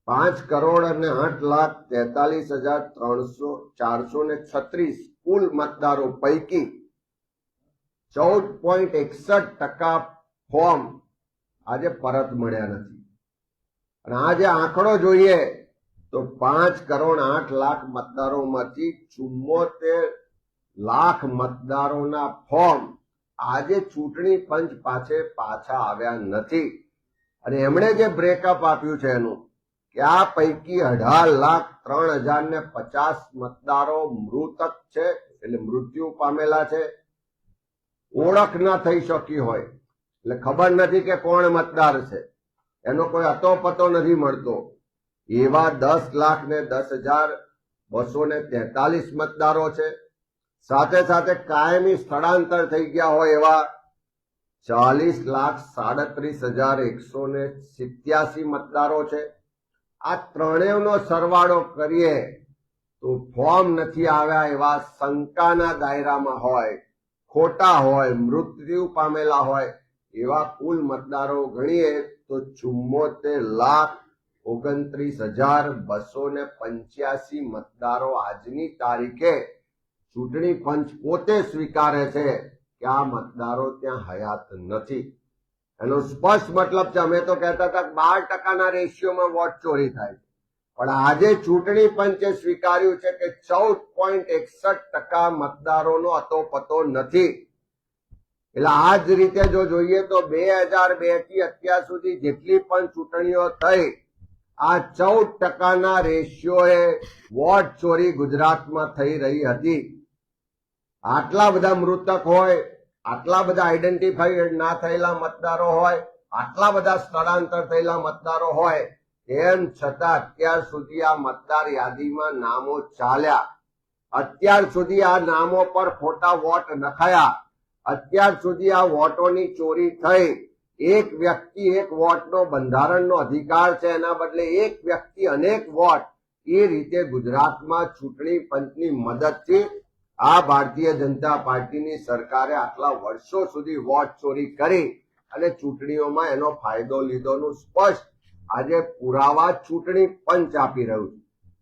5,08,43,436 કુલ મતદારો પૈકી 14.61% ફોર્મ આજે પરત મળ્યા નથી. અને આ જે આંકડો જોઈએ તો 5,08,00,000 મતદારોમાંથી 74,00,000 મતદારોના ફોર્મ આજે ચૂંટણી પંચ પાસે પાછા આવ્યા નથી. અને એમણે જે બ્રેકઅપ આપ્યું છે એનું કે આ પૈકી 18,03,050 મતદારો મૃતક છે, એટલે મૃત્યુ પામેલા છે, ઓળખ ના થઈ શકી હોય, એટલે ખબર નથી કે કોણ મતદાર છે, એનો કોઈ અતો પતો નથી મળતો. એવા 10,10,243 મતદારો છે. સાથે સાથે કાયમી સ્થળાંતર થઈ ગયા હોય એવા 40,37,187 મતદારો છે. આ ત્રણેયનો સરવાળો કરીએ તો ફોર્મ નથી આવ્યા એવા શંકાના દાયરામાં હોય, ખોટા હોય, મૃત્યુ પામેલા હોય એવા કુલ મતદારો ગણીએ તો 74,29,285 મતદારો આજની તારીખે ચૂંટણી પંચ પોતે સ્વીકારે છે કે આ મતદારો ત્યાં હયાત નથી. એનો સ્પષ્ટ મતલબ છે, અમે તો કહેતા હતા 12%ના રેશિયોમાં વોટ ચોરી થાય છે, પણ આજે ચૂંટણી પંચે સ્વીકાર્યું છે કે 14.61% મતદારોનો અતોપતો નથી. એટલે આ જ રીતે જો જોઈએ તો 2002 થી અત્યાર સુધી જેટલી પણ ચૂંટણીઓ થઈ, આ 14%ના રેશિયોએ વોટ ચોરી ગુજરાતમાં થઈ રહી હતી. આટલા બધા મૃતક હોય, આટલા બધા આઈડેન્ટિફાઈડ ના થયેલા મતદારો હોય, આટલા બધા સ્થળાંતર થયેલા મતદારો હોય, એમ છતાં અત્યાર સુધી આ મતદાર યાદીમાં નામો ચાલ્યા, અત્યાર સુધી આ નામો પર ખોટા વોટ નખાયા, અત્યાર સુધી આ વોટોની ચોરી થઈ. એક વ્યક્તિ એક વોટનો બંધારણનો અધિકાર છે, એના બદલે એક વ્યક્તિ અનેક વોટ, એ રીતે ગુજરાતમાં ચૂંટણી પંચની મદદથી આ ભારતીય જનતા પાર્ટીની સરકારે આટલા વર્ષો સુધી વોટ ચોરી કરી અને ચૂંટણીઓમાં એનો ફાયદો લીધોનું સ્પષ્ટ આજે પુરાવા ચૂંટણી પંચ આપી રહ્યું છે.